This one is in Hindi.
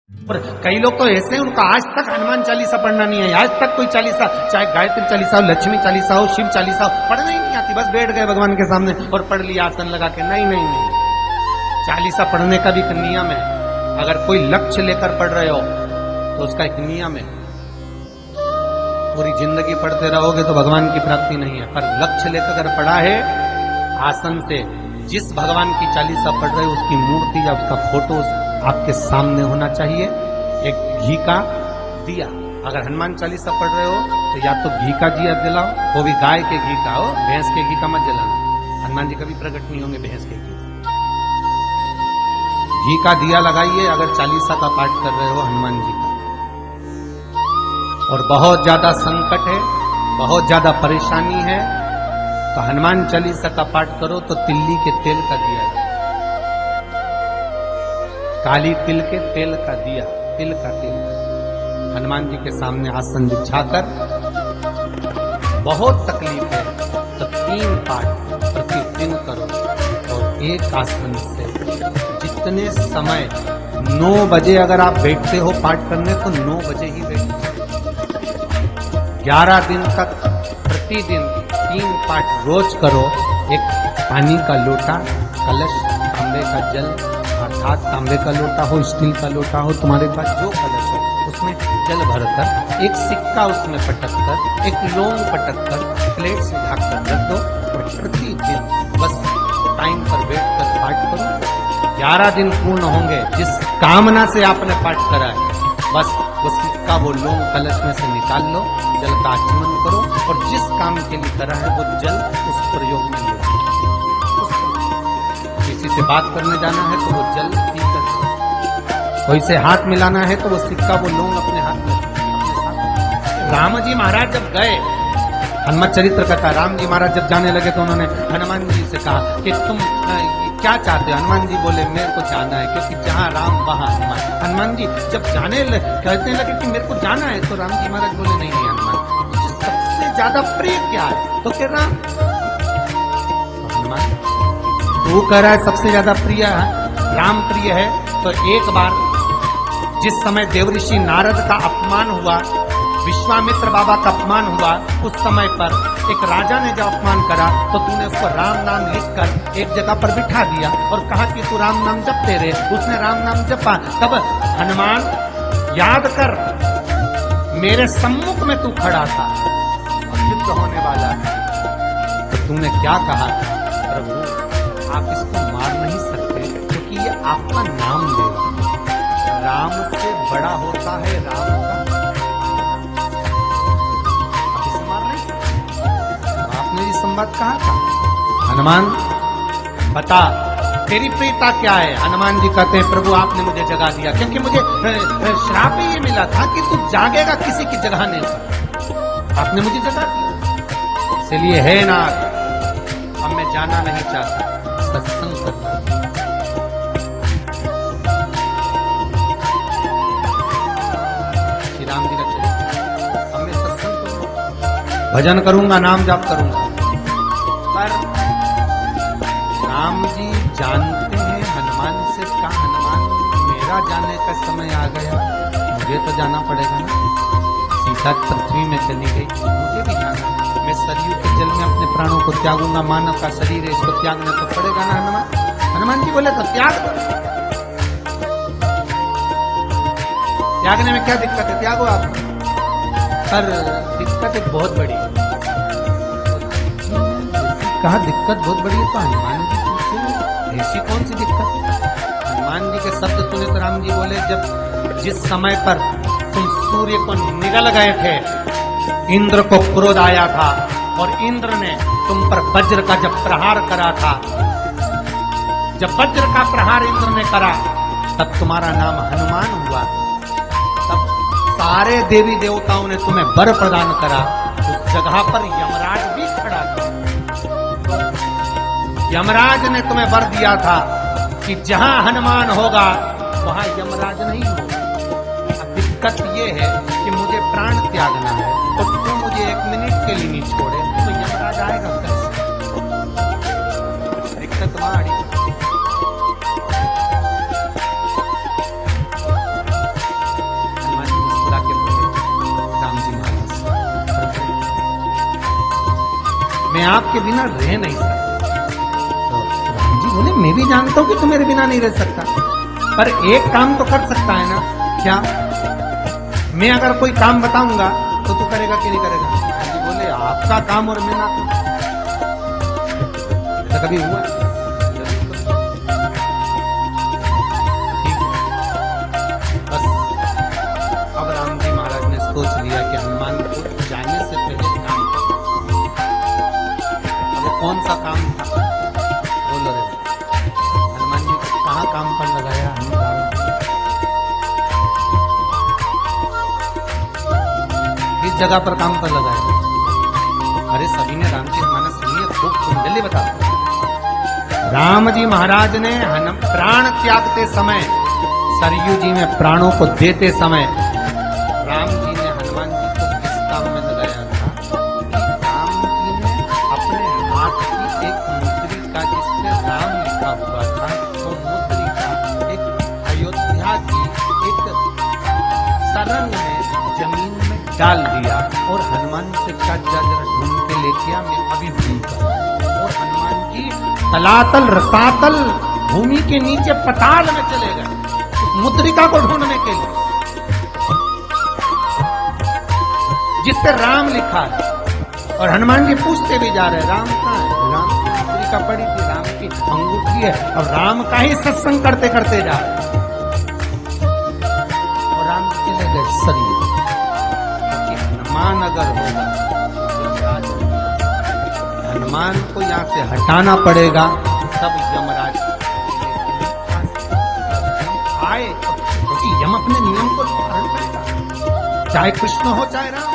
और कई लोग तो ऐसे हैं उनका आज तक हनुमान चालीसा पढ़ना नहीं है, आज तक कोई चालीसा, चाहे गायत्री चालीसा हो, लक्ष्मी चालीसा हो, शिव चालीसा हो, पढ़ना ही नहीं आती, बस बैठ गए भगवान के सामने और पढ़ लिया आसन लगा के। नहीं नहीं नहीं, चालीसा पढ़ने का भी एक नियम है। अगर कोई लक्ष्य लेकर पढ़ रहे हो तो उसका एक नियम है। पूरी जिंदगी पढ़ते रहोगे तो भगवान की प्राप्ति नहीं है, पर लक्ष्य लेकर अगर पढ़ा है आसन से, जिस भगवान की चालीसा पढ़ रहे हो उसकी मूर्ति या उसका फोटो आपके सामने होना चाहिए। एक घी का दिया, अगर हनुमान चालीसा पढ़ रहे हो तो या तो घी का दिया जलाओ, वो भी गाय के घी का हो, भैंस के घी का मत जलाना, हनुमान जी कभी प्रकट नहीं होंगे भैंस के घी का दिया लगाइए अगर चालीसा का पाठ कर रहे हो हनुमान जी का। और बहुत ज्यादा संकट है, बहुत ज्यादा परेशानी है तो हनुमान चालीसा का पाठ करो तो तिल्ली के तेल का दिया, काली तिल के तेल का दिया, तिल का तेल हनुमान जी के सामने आसन बिछाकर, बहुत तकलीफ है तो 3 पाठ प्रतिदिन करो। और एक आसन से जितने समय 9 बजे अगर आप बैठते हो पाठ करने तो 9 बजे ही बैठो। 11 दिन तक प्रतिदिन 3 पाठ रोज करो। एक पानी का लोटा, कलश, तांबे का जल, अर्थात तांबे का लोटा हो, स्टील का लोटा हो, तुम्हारे पास जो कलश हो उसमें जल भरकर, एक सिक्का उसमें पटककर, एक लौंग पटककर प्लेट से ढककर रख दो और प्रतिदिन बस टाइम पर बैठकर पाठ करो। 11 दिन पूर्ण होंगे, जिस कामना से आपने पाठ करा है बस वो सिक्का, वो लौंग कलश में से निकाल लो, जल का आचमन करो और जिस काम के लिए करा है वो जल उस प्रयोग में लो। किसी से बात करने जाना है तो वो जल पीकर, कोई से हाथ मिलाना है तो वो सिक्का, वो लौंग अपने हाथ में अपने साथ। राम जी महाराज जब गए, हनुमत चरित्र कथा, राम जी महाराज जब जाने लगे तो उन्होंने हनुमान जी से कहा कि तुम क्या चाहते हो? हनुमान जी बोले मेरे को जाना है, क्योंकि जहाँ राम वहाँ हनुमान। हनुमान जी जब कहने लगे कि मेरे को जाना है तो राम जी महाराज बोले नहीं नहीं हनुमान, तुझे सबसे ज्यादा प्रिय क्या है? तो कह राम, तो हनुमान वो कह रहा है सबसे ज्यादा प्रिय है राम प्रिय है। तो एक बार जिस समय देवऋषि नारद का अपमान हुआ, विश्वामित्र बाबा का अपमान हुआ, उस समय पर एक राजा ने जब अपमान करा तो तूने उसको राम नाम लिखकर एक जगह पर बिठा दिया और कहा कि तू राम नाम जपते रहे। उसने राम नाम जपा। तब हनुमान याद कर, मेरे सम्मुख में तू खड़ा था और युद्ध होने वाला है तो तूने क्या कहा था? प्रभु आप इसको मार नहीं सकते क्योंकि ये आपका नाम लेगा, राम से बड़ा होता है राम का, बात कहा था। हनुमान बता तेरी प्रियता क्या है? हनुमान जी कहते हैं प्रभु आपने मुझे जगा दिया, क्योंकि मुझे श्राप ये मिला था कि तू जागेगा किसी की जगह नहीं पर, आपने मुझे जगा दिया। इसलिए है ना, अब मैं जाना नहीं चाहता, सत्संग करना। श्री राम जी का चरित्र, अब मैं सत्संग करूंगा, भजन करूंगा, नाम जाप करूंगा। पर राम जी जानते हैं हनुमान से कहा, हनुमान मेरा जाने का समय आ गया, मुझे तो जाना पड़ेगा ना। सीता पृथ्वी में चली गई, मुझे भी जाना, मैं सरयू के जल में अपने प्राणों को त्यागूंगा, मानव का शरीर है इसको त्यागना तो पड़ेगा ना हनुमान। हनुमान जी बोले तो त्याग दो, त्यागने में क्या दिक्कत है, त्यागो आप। पर दिक्कत एक बहुत बड़ी है। कहा दिक्कत बहुत बड़ी है तो हनुमान जी पूछे ऐसी कौन सी दिक्कत? हनुमान जी के शब्द सुने तो राम जी बोले, जब जिस समय पर तुम सूर्य को निगल गए थे, इंद्र को क्रोध आया था और इंद्र ने तुम पर वज्र का जब प्रहार करा था, जब वज्र का प्रहार इंद्र ने करा तब तुम्हारा नाम हनुमान हुआ। तब सारे देवी देवताओं ने तुम्हें वर प्रदान करा। उस जगह पर यमराज भी खड़ा था, यमराज ने तुम्हें वर दिया था कि जहां हनुमान होगा वहां यमराज नहीं होगा। अब दिक्कत ये है कि मुझे प्राण त्यागना है तो क्यों मुझे 1 मिनट के लिए नहीं छोड़े, तो यमराज आएगा कैसे? दिक्कत वहां आप के बिना रह नहीं सकता। तो राम जी बोले मैं भी जानता हूं कि तू मेरे बिना नहीं रह सकता, पर एक काम तो कर सकता है ना। क्या? मैं अगर कोई काम बताऊंगा तो तू करेगा कि नहीं करेगा? राम जी बोले आपका काम और मेरा काम ऐसा कभी हुआ? ठीक है। बस अब राम जी महाराज ने सोच लिया कि हनुमान को जाने से पहले काम करो। अब कौन सा काम था? बोलो रे। हनुमान जी को कहाँ काम पर लगाया? किस जगह पर काम पर लगाया? अरे सभी ने रामचरितमानस सुनिए, खूब सुन, जल्दी बताओ। राम जी महाराज ने प्राण त्यागते समय, सरयू जी में प्राणों को देते समय, राम जी ने हनुमान जी को किस काम में लगाया था? राम जी ने अपने हाथ की एक मुद्रिका जिसपे राम लिखा हुआ था, वो मुद्रिका एक अयोध्या की एक सरंग में जमीन में डाल दिया और हनुमान से कहा जरा ढूंढ के लेके आ, मैं अभी ढूंढता। और हनुमान जी तलातल रसातल भूमि के नीचे पताल में चले गए उस मुद्रिका को ढूंढने के लिए जिस पे राम लिखा है। और हनुमान जी पूछते भी जा रहे राम कहाँ है? राम की मुद्रिका पड़ी थी, राम की अंगूठी है, और राम का ही सत्संग करते करते जा रहे। और राम जी चले गए सरयू। हनुमान अगर होगा, हनुमान को यहां से हटाना पड़ेगा, तब यमराज आए, क्योंकि यम अपने नियम को पालन करेगा, चाहे कृष्ण हो चाहे राम।